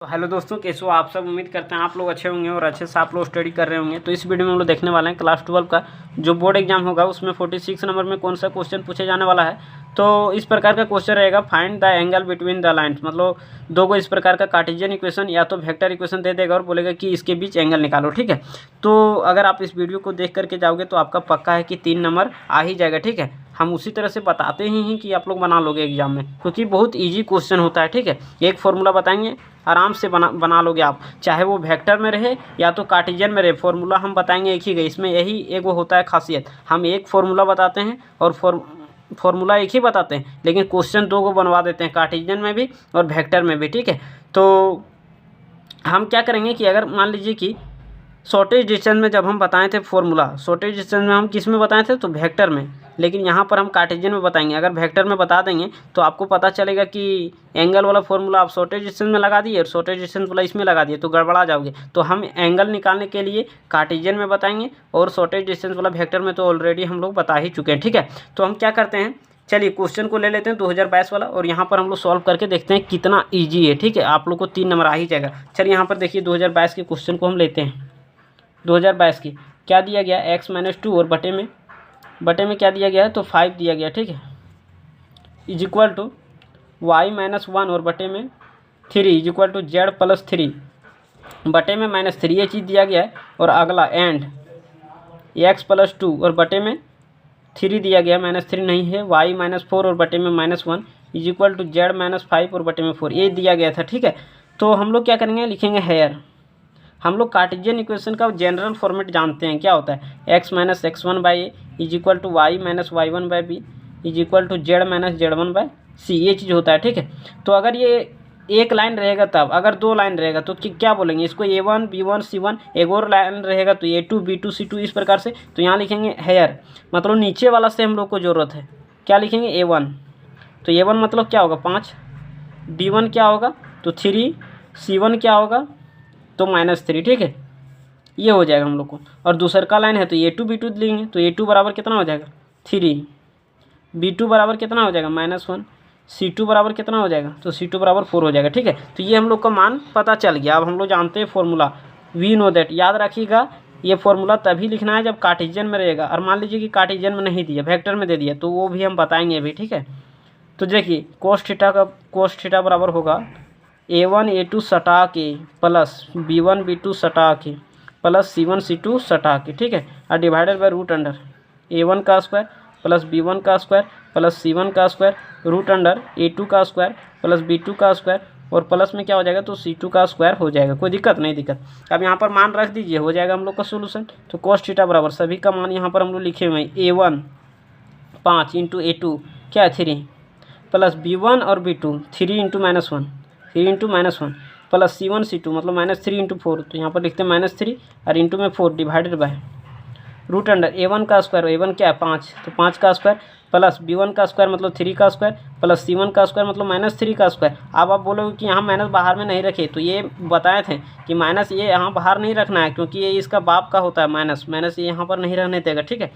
तो हेलो दोस्तों, कैसे हो आप सब। उम्मीद करते हैं आप लोग अच्छे होंगे और अच्छे से आप लोग स्टडी कर रहे होंगे। तो इस वीडियो में हम लोग देखने वाले हैं क्लास 12 का जो बोर्ड एग्जाम होगा उसमें 46 नंबर में कौन सा क्वेश्चन पूछे जाने वाला है। तो इस प्रकार का क्वेश्चन रहेगा, find the angle between the lines. मतलब दो को इस प्रकार का कार्टेशियन इक्वेशन या तो वेक्टर इक्वेशन दे देगा और बोलेगा कि इसके बीच एंगल निकालो। ठीक है, तो अगर आप इस वीडियो को देख करके जाओगे तो आपका पक्का है कि 3 नंबर आ ही जाएगा। ठीक है, हम उसी तरह से बताते ही हैं कि आप लोग बना लोगे एग्जाम में, क्योंकि बहुत इजी क्वेश्चन होता है। ठीक है, एक फॉर्मूला बताएंगे, आराम से बना लोगे आप, चाहे वो वेक्टर में रहे या तो कार्टेशियन में रहे। फॉर्मूला हम बताएंगे एक ही गए, इसमें यही एक वो होता है खासियत, हम एक फॉर्मूला बताते हैं और फॉर्मूला एक ही बताते हैं, लेकिन क्वेश्चन दो को बनवा देते हैं, कार्टेशियन में भी और वेक्टर में भी। ठीक है, तो हम क्या करेंगे कि अगर मान लीजिए कि शॉर्टेज डिस्टेंस में जब हम बताए थे फॉर्मूला, शॉर्टेज डिस्टेंस में हम किस में बताए थे, तो वेक्टर में, लेकिन यहाँ पर हम कार्टेशियन में बताएंगे। अगर वेक्टर में बता देंगे तो आपको पता चलेगा कि एंगल वाला फॉर्मूला आप शॉर्टेज डिस्टेंस में लगा दिए और शॉर्टेज डिस्टेंस वाला इसमें लगा दिए तो गड़बड़ा जाओगे। तो हम एंगल निकालने के लिए कार्टेशियन में बताएंगे और शॉर्टेज डिस्टेंस वाला वेक्टर में तो ऑलरेडी हम लोग बता ही चुके हैं। ठीक है, तो हम क्या करते हैं, चलिए क्वेश्चन को ले लेते हैं 2022 वाला और यहाँ पर हम लोग सॉल्व करके देखते हैं कितना ईजी है। ठीक है, आप लोग को 3 नंबर आ ही जाएगा। चलिए यहाँ पर देखिए 2022 के क्वेश्चन को हम लेते हैं। 2022 की क्या दिया गया, x-2 और बटे में क्या दिया गया है, तो 5 दिया गया। ठीक है, इज इक्वल टू y-1 और बटे में 3 इज इक्वल टू z+3 बटे में -3, ये चीज़ दिया गया है। और अगला एंड x+2 और बटे में 3 दिया गया, -3 नहीं है, y-4 और बटे में -1 इज इक्वल टू z-5 और बटे में 4, ये दिया गया था। ठीक है, तो हम लोग क्या करेंगे, लिखेंगे हेयर। हम लोग कार्टेशियन इक्वेशन का जनरल फॉर्मेट जानते हैं, क्या होता है, x-x1/a is equal to y-y1/b is equal to z-z1/c, ये चीज़ होता है। ठीक है, तो अगर ये एक लाइन रहेगा तब, अगर 2 लाइन रहेगा तो क्या बोलेंगे इसको, a1 b1 c1, एक और लाइन रहेगा तो a2 b2 c2, इस प्रकार से। तो यहाँ लिखेंगे हेयर, मतलब नीचे वाला से हम लोग को ज़रूरत है, क्या लिखेंगे a1, तो a1 मतलब क्या होगा 5, b1 क्या होगा तो 3, c1 क्या होगा तो -3। ठीक है, ये हो जाएगा हम लोग को। और दूसर का लाइन है तो a2 b2 लेंगे, तो a2 बराबर कितना हो जाएगा 3, b2 बराबर कितना हो जाएगा -1, c2 बराबर कितना हो जाएगा तो c2 बराबर 4 हो जाएगा। ठीक है, तो ये हम लोग का मान पता चल गया। अब हम लोग जानते हैं फॉर्मूला, वी नो दैट, याद रखिएगा ये फॉर्मूला तभी लिखना है जब कार्टेशियन में रहेगा। और मान लीजिए कि कार्टेशियन में नहीं दिया, वेक्टर में दे दिया, तो वो भी हम बताएंगे अभी। ठीक है, तो देखिए कोस थीटा बराबर होगा a1 a2 सटा के प्लस b1 b2 सटा के प्लस c1 c2 सटा के। ठीक है, और divided by root under a1 का स्क्वायर प्लस b1 का स्क्वायर प्लस c1 का स्क्वायर रूट अंडर a2 का स्क्वायर प्लस b2 का स्क्वायर और प्लस में क्या हो जाएगा तो c2 का स्क्वायर हो जाएगा। कोई दिक्कत नहीं, दिक्कत। अब यहाँ पर मान रख दीजिए, हो जाएगा हम लोग का सोल्यूशन। तो कोस थीटा बराबर सभी का मान यहाँ पर हम लोग लिखे हुए हैं, a1 5 इंटू a2 क्या है 3 प्लस b1 और b2 3 into -1 plus c1 c2 मतलब -3 इंटू 4, तो यहाँ पर लिखते हैं -3 और इंटू में 4 divided by root under a1 का स्क्वायर, a1 क्या है 5, तो 5 का स्क्वायर प्लस b1 का स्क्वायर मतलब 3 का स्क्वायर प्लस c1 का स्क्वायर मतलब -3 का स्क्वायर। अब आप बोलोगे कि यहाँ माइनस बाहर में नहीं रखे, तो ये बताए थे कि माइनस ये यहाँ बाहर नहीं रखना है, क्योंकि ये इसका बाप का होता है माइनस ये यहाँ पर नहीं रहने देगा। ठीक है,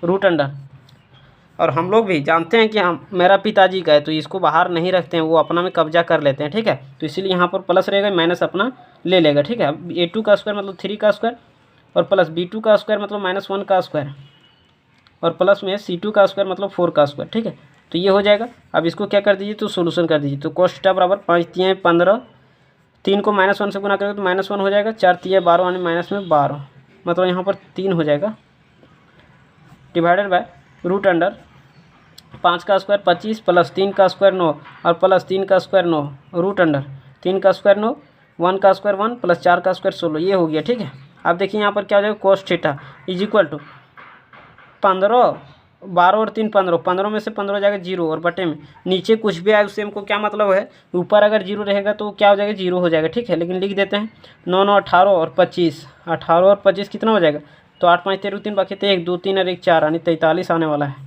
रूट अंडर, और हम लोग भी जानते हैं कि हम मेरा पिताजी का है तो इसको बाहर नहीं रखते हैं, वो अपना में कब्जा कर लेते हैं। ठीक है, तो इसीलिए यहाँ पर प्लस रहेगा, माइनस अपना ले लेगा। ठीक है, a2 का स्क्वायर मतलब 3 का स्क्वायर और प्लस b2 का स्क्वायर मतलब -1 का स्क्वायर और प्लस में c2 का स्क्वायर मतलब 4 का स्क्वायर। ठीक है, तो ये हो जाएगा। अब इसको क्या कर दीजिए तो सोल्यूशन कर दीजिए। तो कोस थीटा बराबर 5 तियाँ 15, 3 को -1 से गुना करेंगे तो -1 हो जाएगा, 4 तियाँ 12 यानी माइनस में 12, मतलब यहाँ पर 3 हो जाएगा डिवाइडेड बाय रूट अंडर 5 का स्क्वायर 25 प्लस 3 का स्क्वायर 9 और प्लस 3 का स्क्वायर 9 रूट अंडर 3 का स्क्वायर 9, 1 का स्क्वायर 1 प्लस 4 का स्क्वायर 16, ये हो गया। ठीक है, अब देखिए यहाँ पर क्या हो जाएगा, cos theta is equal to 15, 12 और 3 15, 15 में से 15 हो जाएगा 0 और बटे में नीचे कुछ भी आए उससे हमको क्या मतलब है, ऊपर अगर 0 रहेगा तो क्या हो जाएगा 0 हो जाएगा। ठीक है, लेकिन लिख देते हैं 9 9 18 और 25, 18 और 25 कितना हो जाएगा तो 8 5 13 3 बाकी तो 1 2 3 और 1 4 यानी 43 आने वाला है।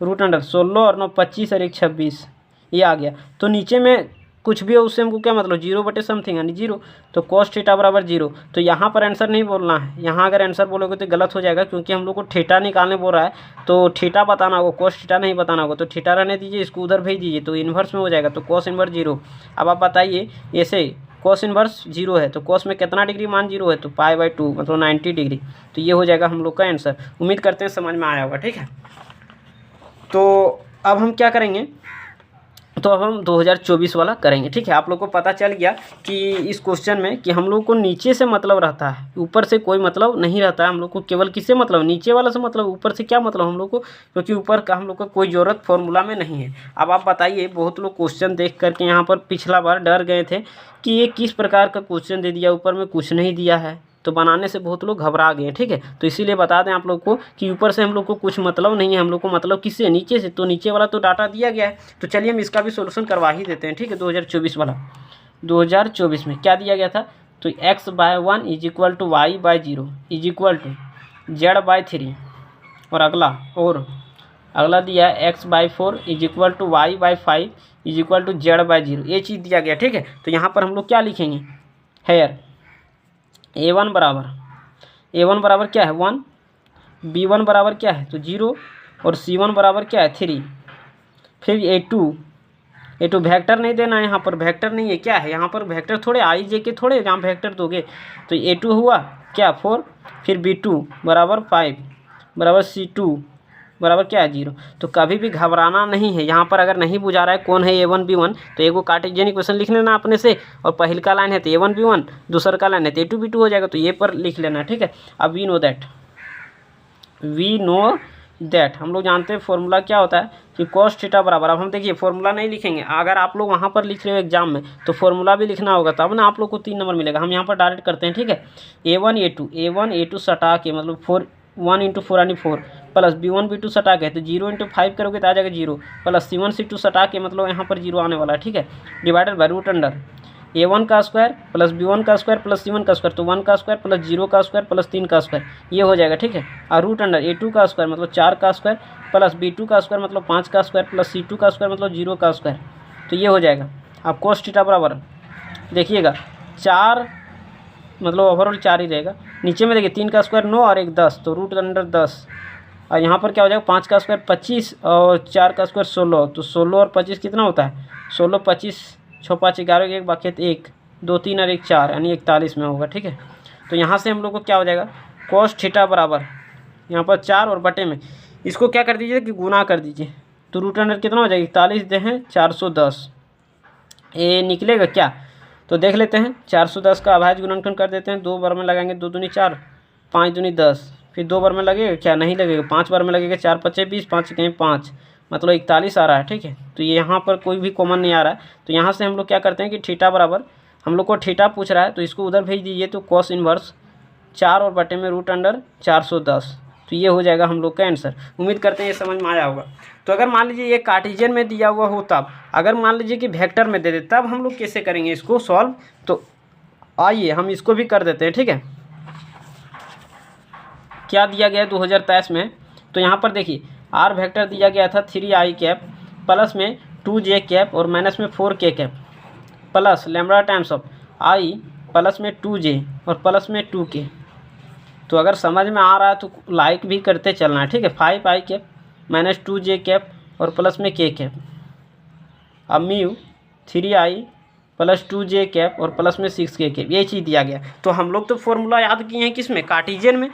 रूट अंडर 16 और 9 25 और 1 26, ये आ गया। तो नीचे में कुछ भी हो उससे हमको क्या मतलब 0 बटे समथिंग यानी 0, तो कोस थीटा बराबर 0। तो यहाँ पर आंसर नहीं बोलना है, यहाँ अगर आंसर बोलोगे तो गलत हो जाएगा, क्योंकि हम लोग को थीटा निकालने बोल रहा है तो थीटा बताना होगा, कोस थीटा नहीं बताना होगा। तो थीटा रहने दीजिए, इसको उधर भेज दीजिए तो इन्वर्स में हो जाएगा, तो कोस इन्वर्स 0। अब आप बताइए ऐसे कॉस इनवर्स 0 है तो कॉस में कितना डिग्री मान 0 है तो π/2 मतलब 90 डिग्री। तो ये हो जाएगा हम लोग का आंसर। उम्मीद करते हैं समझ में आया होगा। ठीक है, तो अब हम क्या करेंगे, तो अब हम 2024 वाला करेंगे। ठीक है, आप लोग को पता चल गया कि इस क्वेश्चन में कि हम लोग को नीचे से मतलब रहता है, ऊपर से कोई मतलब नहीं रहता है। हम लोग को केवल किससे मतलब, नीचे वाला से मतलब, ऊपर से क्या मतलब हम लोग को, क्योंकि ऊपर का हम लोग का कोई ज़रूरत फॉर्मूला में नहीं है। अब आप बताइए, बहुत लोग क्वेश्चन देख करके यहाँ पर पिछला बार डर गए थे कि ये किस प्रकार का क्वेश्चन दे दिया, ऊपर में कुछ नहीं दिया है, तो बनाने से बहुत लोग घबरा गए। ठीक है, तो इसीलिए बता दें आप लोग को कि ऊपर से हम लोग को कुछ मतलब नहीं है, हम लोग को मतलब किससे, नीचे से। तो नीचे वाला तो डाटा दिया गया है, तो चलिए हम इसका भी सोल्यूशन करवा ही देते हैं। ठीक है, 2024 वाला, 2024 में क्या दिया गया था, तो x/1 is equal to y/0 is equal to z/3, और अगला दिया है x/4 is equal to y/5 is equal to z/0, ये चीज़ दिया गया। ठीक है, तो यहाँ पर हम लोग क्या लिखेंगे, हेयर a1 बराबर क्या है 1, b1 बराबर क्या है तो 0, और c1 बराबर क्या है 3। फिर a2 वेक्टर नहीं देना है, यहाँ पर वेक्टर नहीं है, क्या है यहाँ पर वेक्टर थोड़े आई जे के थोड़े जहाँ वेक्टर दोगे, तो a2 हुआ क्या 4, फिर b2 बराबर 5 बराबर c2 बराबर क्या है 0। तो कभी भी घबराना नहीं है। यहाँ पर अगर नहीं बुझा रहा है कौन है a1 b1, तो एक कार्टेशियन इक्वेशन लिख लेना अपने से, और पहले का लाइन है तो a1 b1, दूसरा का लाइन है तो a2 b2 हो जाएगा, तो ये पर लिख लेना। ठीक है, अब वी नो दैट हम लोग जानते हैं फॉर्मूला क्या होता है कि cos थीटा बराबर, अब हम देखिए फॉर्मूला नहीं लिखेंगे, अगर आप लोग वहाँ पर लिख रहे हो एग्जाम में तो फॉर्मूला भी लिखना होगा, तब ना आप लोग को 3 नंबर मिलेगा। हम यहाँ पर डायरेक्ट करते हैं। ठीक है, a1 a2 सटा के मतलब 1 × 4 यानी 4 प्लस b1 b2 सटा के, तो 0 × 5 करोगे तो आ जाएगा 0, प्लस c1 c2 सटा के मतलब यहाँ पर 0 आने वाला है। ठीक है, divided by root under a1 का स्क्वायर प्लस b1 का स्क्वायर प्लस c1 का स्क्वायर, तो 1 का स्क्वायर प्लस 0 का स्क्वायर प्लस 3 का स्क्वायर, ये हो जाएगा। ठीक है, और रूट अंडर a2 का स्क्वायर मतलब 4 का स्क्वायर प्लस b2 का स्क्वायर मतलब 5 का स्क्वायर प्लस c2 का स्क्वायर मतलब 0 का स्क्वायर, तो ये हो जाएगा। अब cos थीटा बराबर देखिएगा 4 मतलब ओवरऑल 4 ही रहेगा, नीचे में देखिए 3 का स्क्वायर 9 और 1 10, तो रूट अंडर 10, और यहाँ पर क्या हो जाएगा 5 का स्क्वायर 25 और 4 का स्क्वायर 16, तो 16 और 25 कितना होता है 16 25 6 5 11 1 बाकी 1 2 3 और 1 4 यानी 41 में होगा। ठीक है, तो यहाँ से हम लोग को क्या हो जाएगा cos थीटा बराबर यहाँ पर 4 और बटे में इसको क्या कर दीजिए कि गुना कर दीजिए, तो रूट अंडर कितना हो जाएगा 41 दे हैं 410, ये निकलेगा क्या, तो देख लेते हैं 410 का अभाज्य गुणनखंड कर देते हैं, 2 बार में लगाएंगे 2 दूनी 4 5 दूनी 10, फिर 2 बार में लगेगा क्या, नहीं लगेगा, 5 बार में लगेगा, 4 5 20 5 कहीं 5 मतलब 41 आ रहा है। ठीक है, तो ये यहाँ पर कोई भी कॉमन नहीं आ रहा है, तो यहाँ से हम लोग क्या करते हैं कि थीटा बराबर, हम लोग को थीटा पूछ रहा है तो इसको उधर भेज दीजिए, तो कॉस इनवर्स 4 और बटे में रूट अंडर 410, तो ये हो जाएगा हम लोग का आंसर। उम्मीद करते हैं ये समझ में आया होगा। तो अगर मान लीजिए ये कार्टेशियन में दिया हुआ हो तब, अगर मान लीजिए कि वेक्टर में दे दे तब हम लोग कैसे करेंगे इसको सॉल्व, तो आइए हम इसको भी कर देते हैं। ठीक है, क्या दिया गया है 2023 में, तो यहाँ पर देखिए आर वेक्टर दिया गया था 3i कैप प्लस में 2j कैप और माइनस में 4k cap plus lambda times of i plus में 2j और प्लस में 2k। तो अगर समझ में आ रहा है तो लाइक भी करते चलना है। ठीक है, 5i cap minus 2j cap और प्लस में k कैप, अब mu 3i plus 2j cap और प्लस में 6k कैप, ये चीज़ दिया गया। तो हम लोग तो फॉर्मूला याद किए हैं किस में, कार्टेशियन में,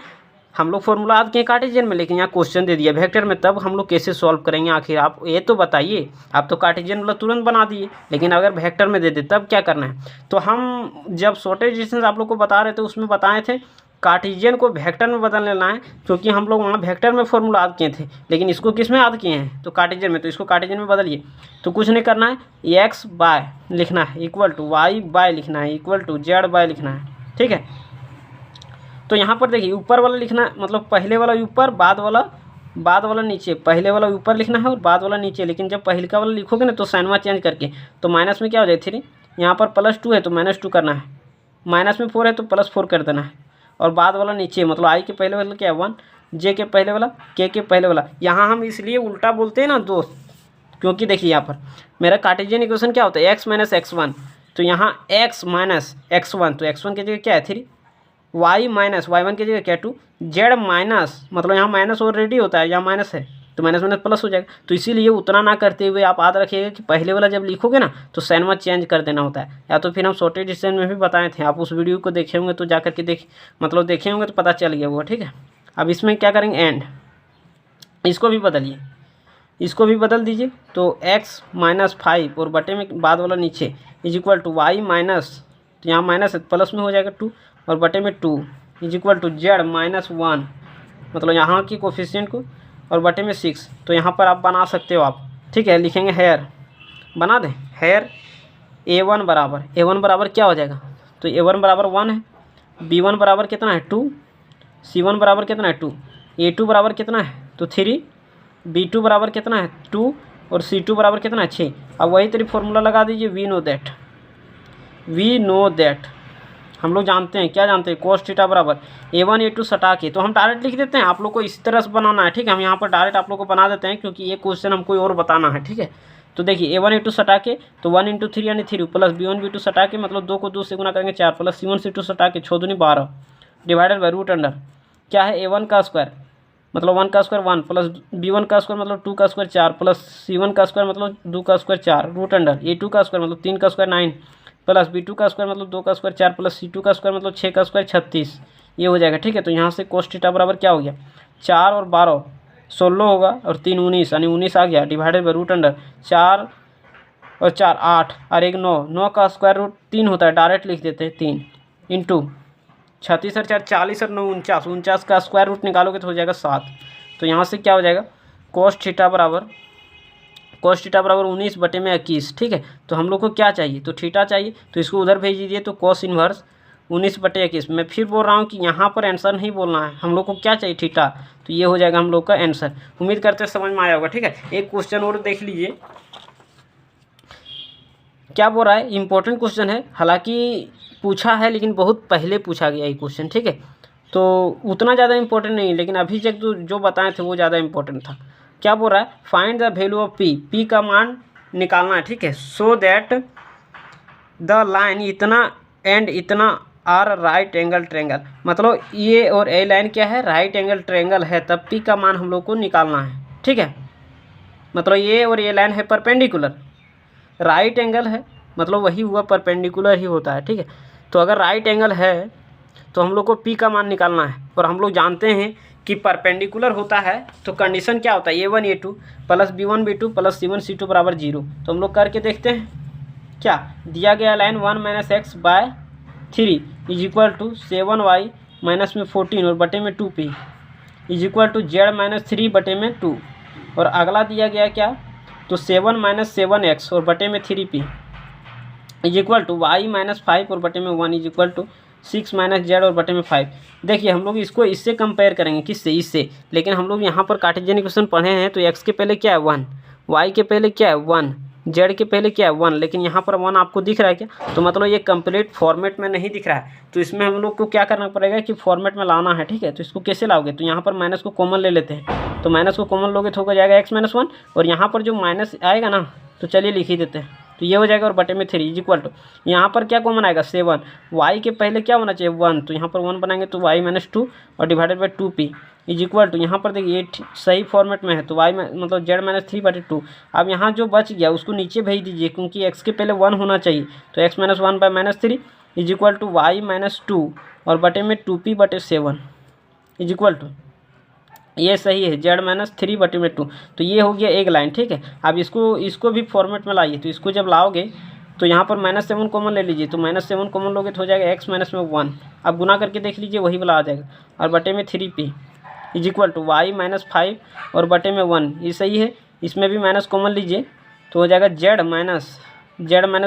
हम लोग फॉर्मूला याद किए कार्टेशियन में, लेकिन यहाँ क्वेश्चन दे दिया वेक्टर में, तब हम लोग कैसे सॉल्व करेंगे आखिर, आप ये तो बताइए। आप तो कार्टेशियन वाला तुरंत बना दिए, लेकिन अगर वेक्टर में दे दे तब क्या करना है। तो हम जब शॉर्टेज डिस्टेंस आप लोग को बता रहे थे उसमें बताए थे कार्टेशियन को वेक्टर में बदल लेना है, क्योंकि हम लोग वहाँ वेक्टर में फॉर्मूला याद किए थे, लेकिन इसको किस में याद किए हैं तो कार्टेशियन में, तो इसको कार्टेशियन में बदलिए। तो कुछ नहीं करना है, x बाय लिखना है इक्वल टू y बाय लिखना है इक्वल टू z बाय लिखना है। ठीक है, तो यहाँ पर देखिए ऊपर वाला लिखना मतलब पहले वाला ऊपर बाद वाला नीचे, पहले वाला ऊपर लिखना है और बाद वाला नीचे, लेकिन जब पहले का वाला लिखोगे ना तो साइनवा चेंज करके, तो माइनस में क्या हो जाए 3, यहाँ पर +2 है तो -2 करना है, माइनस में 4 है तो +4 कर देना है, और बाद वाला नीचे मतलब i के पहले वाला क्या है 1, j के पहले वाला, k के पहले वाला। यहाँ हम इसलिए उल्टा बोलते हैं ना दोस्त, क्योंकि देखिए यहाँ पर मेरा कार्टेशियन इक्वेशन क्या होता है x माइनस x1, तो यहाँ x माइनस x1, तो x1 की जगह क्या है 3, y माइनस y1 की जगह क्या 2, z माइनस मतलब यहाँ माइनस ऑलरेडी होता है, यहाँ माइनस है तो माइनस माइनस प्लस हो जाएगा। तो इसीलिए उतना ना करते हुए आप याद रखिएगा कि पहले वाला जब लिखोगे ना तो साइन मत चेंज कर देना होता है, या तो फिर हम छोटे डिसीजन में भी बताए थे, आप उस वीडियो को देखे होंगे तो जा करके देखे होंगे तो पता चल गया वो, ठीक है। अब इसमें क्या करेंगे, एंड इसको भी बदलिए, इसको भी बदल दीजिए। तो x माइनस 5 और बटे में बाद वाला नीचे is equal to y minus, तो यहाँ माइनस है प्लस में हो जाएगा 2 और बटे में 2 is equal to z minus 1, मतलब यहाँ की कोफिशिएंट को, और बटे में 6। तो यहाँ पर आप बना सकते हो आप, ठीक है। लिखेंगे हेयर, बना दें हेयर a1 बराबर क्या हो जाएगा, तो a1 बराबर 1 है, b1 बराबर कितना है 2, c1 बराबर कितना है 2, a2 बराबर कितना है तो 3, b2 बराबर कितना है 2 और c2 बराबर कितना है 6। अब वही तरीके फॉर्मूला लगा दीजिए, वी नो दैट हम लोग जानते हैं, क्या जानते हैं, cos थीटा बराबर a1 a2 सटा के, तो हम डायरेक्ट लिख देते हैं। आप लोग को इस तरह से बनाना है, ठीक है। हम यहाँ पर डायरेक्ट आप लोग को बना देते हैं क्योंकि ये क्वेश्चन हमको और बताना है, ठीक है। तो देखिए a1 a2 सटा के तो 1 × 3 यानी 3 प्लस b1 b2 सटा के, मतलब 2 को 2 से गुना करेंगे 4 प्लस c1 c2 सटा के 6 दूनी 12 डिवाइडेड बाई रूट अंडर क्या है a1 का स्क्वायर मतलब 1 का स्क्वायर 1 प्लस b1 का स्क्वायर मतलब 2 का स्क्वायर 4 प्लस c1 का स्क्वायर मतलब 2 का स्क्वायर 4 रूट अंडर a2 का स्क्वायर मतलब 3 का स्क्वायर 9 प्लस b2 का स्क्वायर मतलब 2 का स्क्वायर 4 प्लस c2 का स्क्वायर मतलब 6 का स्क्वायर 36, ये हो जाएगा, ठीक है। तो यहाँ से cos थीटा बराबर क्या हो गया, 4 और 12 16 होगा और 3 19 यानी 19 आ गया डिवाइडेड बाई रूट अंडर 4 और 4 8 और 1 9, 9 का स्क्वायर रूट 3 होता है, डायरेक्ट लिख देते हैं 3 इंटू 36 और 4 40 और 9 49, 49 का स्क्वायर रूट निकालोगे तो हो जाएगा 7। तो यहाँ से क्या हो जाएगा, cos थीटा बराबर 19 बटे में 21, ठीक है। तो हम लोग को क्या चाहिए, तो थीटा चाहिए, तो इसको उधर भेज दीजिए। तो cos इनवर्स 19 बटे 21, मैं फिर बोल रहा हूँ कि यहाँ पर आंसर नहीं बोलना है, हम लोग को क्या चाहिए थीटा, तो ये हो जाएगा हम लोग का आंसर। उम्मीद करते हैं समझ में आया होगा, ठीक है। एक क्वेश्चन और देख लीजिए, क्या बोल रहा है, इंपॉर्टेंट क्वेश्चन है, हालांकि पूछा है लेकिन बहुत पहले पूछा गया ये क्वेश्चन, ठीक है। तो उतना ज़्यादा इंपॉर्टेंट नहीं, लेकिन अभी तक जो बताए थे वो ज़्यादा इंपॉर्टेंट था। क्या बोल रहा है, find the value of P का मान निकालना है, ठीक है। सो दैट द लाइन इतना एंड इतना आर राइट एंगल ट्रेंगल, मतलब ये और ए लाइन क्या है, राइट एंगल ट्रेंगल है, तब पी का मान हम लोग को निकालना है, ठीक है। मतलब ये और ये लाइन है परपेंडिकुलर, राइट एंगल है मतलब वही हुआ परपेंडिकुलर ही होता है, ठीक है। तो अगर राइट एंगल है तो हम लोग को पी का मान निकालना है, और हम लोग जानते हैं कि परपेंडिकुलर होता है तो कंडीशन क्या होता है, a1 a2 plus b1 b2 plus c1 c2 बराबर 0। तो हम लोग करके देखते हैं, क्या दिया गया line 1 - x by 3 is equal to 7y minus में 14 और बटे में 2p is equal to z - 3 बटे में 2, और अगला दिया गया क्या, तो 7 - 7x और बटे में 3p is equal to y - 5 और बटे में 1 इज इक्वल टू 6 - z और बटे में 5। देखिए हम लोग इसको इससे कंपेयर करेंगे, किससे, इससे, लेकिन हम लोग यहाँ पर कार्टेशियन इक्वेशन पढ़े हैं तो x के पहले क्या है 1, y के पहले क्या है 1, z के पहले क्या है 1, लेकिन यहाँ पर 1 आपको दिख रहा है क्या, तो मतलब ये कंप्लीट फॉर्मेट में नहीं दिख रहा है। तो इसमें हम लोग को क्या करना पड़ेगा कि फॉर्मेट में लाना है, ठीक है। तो इसको कैसे लाओगे, तो यहाँ पर माइनस को कॉमन ले लेते हैं, तो माइनस को कॉमन लोगे तो हो जाएगा x - 1, और यहाँ पर जो माइनस आएगा ना, तो चलिए लिख ही देते हैं, तो ये हो जाएगा, और बटे में 3 इज इक्वल टू यहाँ पर क्या कॉमन आएगा 7, y के पहले क्या होना चाहिए 1, तो यहाँ पर 1 बनाएंगे तो y - 2 और divided by 2p is equal to, यहाँ पर देखिए ये सही फॉर्मेट में है तो y मतलब z - 3 बटे 2। अब यहाँ जो बच गया उसको नीचे भेज दीजिए, क्योंकि x के पहले 1 होना चाहिए, तो x - 1 by -3 is equal to y - 2 और बटे में 2p बटे 7 इज इक्वल टू, ये सही है z - 3 बटे में 2। तो ये हो गया एक लाइन, ठीक है। अब इसको भी फॉर्मेट में लाइए, तो इसको जब लाओगे तो यहाँ पर -7 कॉमन ले लीजिए, तो -7 कॉमन लोगे तो हो जाएगा x - में 1, अब गुना करके देख लीजिए वही वाला आ जाएगा, और बटे में 3p is equal to y - 5 और बटे में 1, ये सही है। इसमें भी माइनस कॉमन लीजिए तो हो जाएगा z -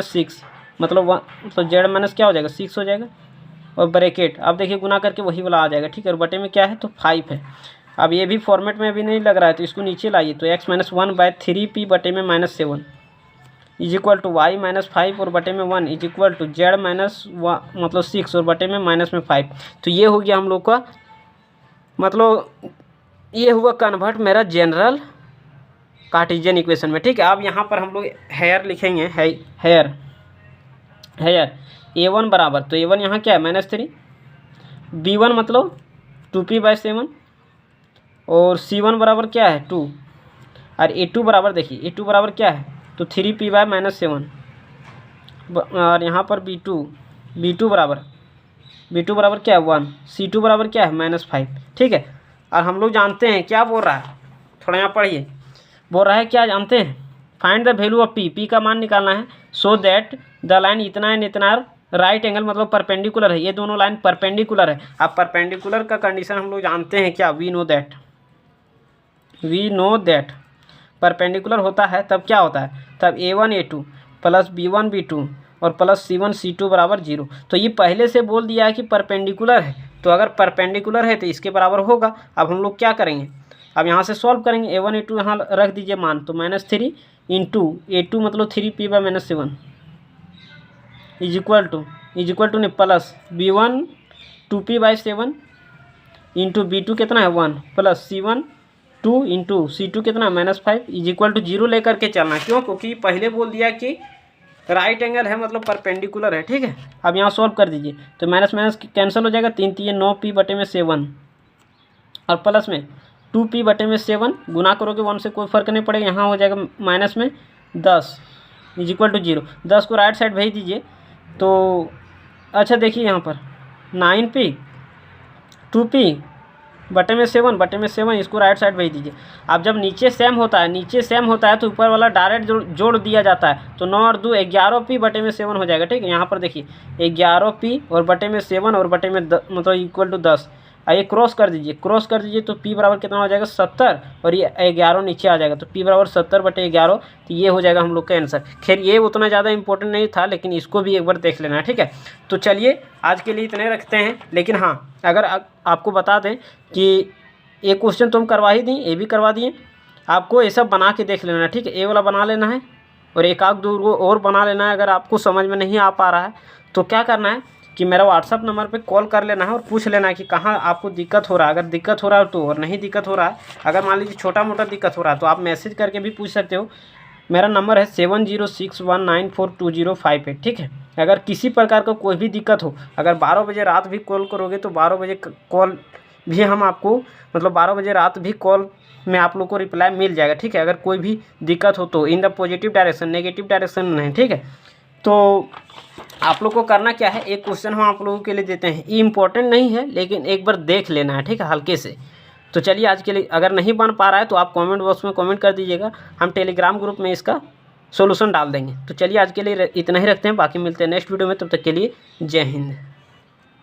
6, मतलब तो z - क्या हो जाएगा 6 हो जाएगा, और ब्रैकेट अब देखिए गुना करके वही वाला आ जाएगा, ठीक है। और बटे में क्या है तो 5 है। अब ये भी फॉर्मेट में अभी नहीं लग रहा है तो इसको नीचे लाइए, तो x - 1 बाय 3p बटे में -7 इज इक्वल टू y - 5 और बटे में 1 इज इक्वल टू z मतलब 6 और बटे में -5। तो ये हो गया हम लोग का, मतलब ये हुआ कन्वर्ट मेरा जनरल कार्टेशियन इक्वेशन में, ठीक है। अब यहाँ पर हम लोग हेयर लिखेंगे, हेयर a1 बराबर, तो a1 यहाँ क्या है -3, b1 मतलब 2p/7 और c1 बराबर क्या है 2, और A2 बराबर देखिए A2 बराबर क्या है, तो 3p/-7 और यहाँ पर B2 बराबर क्या है 1, C2 बराबर क्या है -5। ठीक है, और हम लोग जानते हैं क्या बोल रहा है, थोड़ा यहाँ पढ़िए, बोल रहा है क्या जानते हैं, find the value of P का मान निकालना है, सो दैट द लाइन इतना एंड इतना राइट एंगल मतलब परपेंडिकुलर है, ये दोनों लाइन परपेंडिकुलर है। अब परपेंडिकुलर का कंडीशन हम लोग जानते हैं क्या, वी नो दैट परपेंडिकुलर होता है तब क्या होता है, तब A1 A2 plus B1 B2 और प्लस C1 C2 बराबर 0। तो ये पहले से बोल दिया है कि परपेंडिकुलर है, तो अगर परपेंडिकुलर है तो इसके बराबर होगा। अब हम लोग क्या करेंगे, अब यहाँ से सॉल्व करेंगे, A1 A2 यहाँ रख दीजिए मान, तो -3 इंटू A2 मतलब 3p/-7 इज इक्वल टू नहीं plus B1 2p/7 into B2 कितना है 1 प्लस C1 2 इंटू C2 कितना है -5 इज इक्वल टू 0 लेकर के चलना। क्यों, क्योंकि पहले बोल दिया कि राइट एंगल है मतलब परपेंडिकुलर है। ठीक है, अब यहाँ सॉल्व कर दीजिए, तो माइनस माइनस कैंसिल हो जाएगा, 3 3 9p/7 और प्लस में 2p/7 गुना करोगे 1 से कोई फर्क नहीं पड़ेगा, यहाँ हो जाएगा माइनस में 10 इज इक्वल टू 0। 10 को राइट साइड भेज दीजिए, तो अच्छा देखिए यहाँ पर 9p 2p/7 इसको राइट साइड भेज दीजिए। अब जब नीचे सेम होता है तो ऊपर वाला डायरेक्ट जोड़ दिया जाता है, तो 9 और 2 11p/7 हो जाएगा। ठीक है, यहाँ पर देखिए 11p और /7 और मतलब इक्वल टू 10, ये क्रॉस कर दीजिए तो p बराबर कितना हो जाएगा 70 और ये 11 नीचे आ जाएगा, तो p बराबर 70/11, तो ये हो जाएगा हम लोग का आंसर। खैर ये उतना ज़्यादा इंपॉर्टेंट नहीं था, लेकिन इसको भी एक बार देख लेना है। ठीक है, तो चलिए आज के लिए इतने रखते हैं, लेकिन हाँ अगर आपको बता दें कि एक क्वेश्चन तो हम करवा ही दी, ये भी करवा दिए, आपको ये सब बना के देख लेना है। ठीक है, ए वाला बना लेना है और एक आध दो और बना लेना है। अगर आपको समझ में नहीं आ पा रहा है तो क्या करना है कि मेरा व्हाट्सअप नंबर पे कॉल कर लेना है और पूछ लेना है कि कहाँ आपको दिक्कत हो रहा है। अगर दिक्कत हो रहा है तो, और नहीं दिक्कत हो रहा है, अगर मान लीजिए छोटा मोटा दिक्कत हो रहा है तो आप मैसेज करके भी पूछ सकते हो। मेरा नंबर है 7061942058। ठीक है, अगर किसी प्रकार का कोई भी दिक्कत हो, अगर 12 बजे रात भी कॉल करोगे तो 12 बजे कॉल भी हम आपको मतलब 12 बजे रात भी कॉल में आप लोग को रिप्लाई मिल जाएगा। ठीक है, अगर कोई भी दिक्कत हो तो in the positive direction, negative direction नहीं। ठीक है, तो आप लोग को करना क्या है, एक क्वेश्चन हम आप लोगों के लिए देते हैं, ये इंपॉर्टेंट नहीं है लेकिन एक बार देख लेना है। ठीक है, हल्के से। तो चलिए आज के लिए अगर नहीं बन पा रहा है तो आप कमेंट बॉक्स में कमेंट कर दीजिएगा, हम टेलीग्राम ग्रुप में इसका सॉल्यूशन डाल देंगे। तो चलिए आज के लिए इतना ही रखते हैं, बाकी मिलते हैं नेक्स्ट वीडियो में, तब तक के लिए जय हिंद।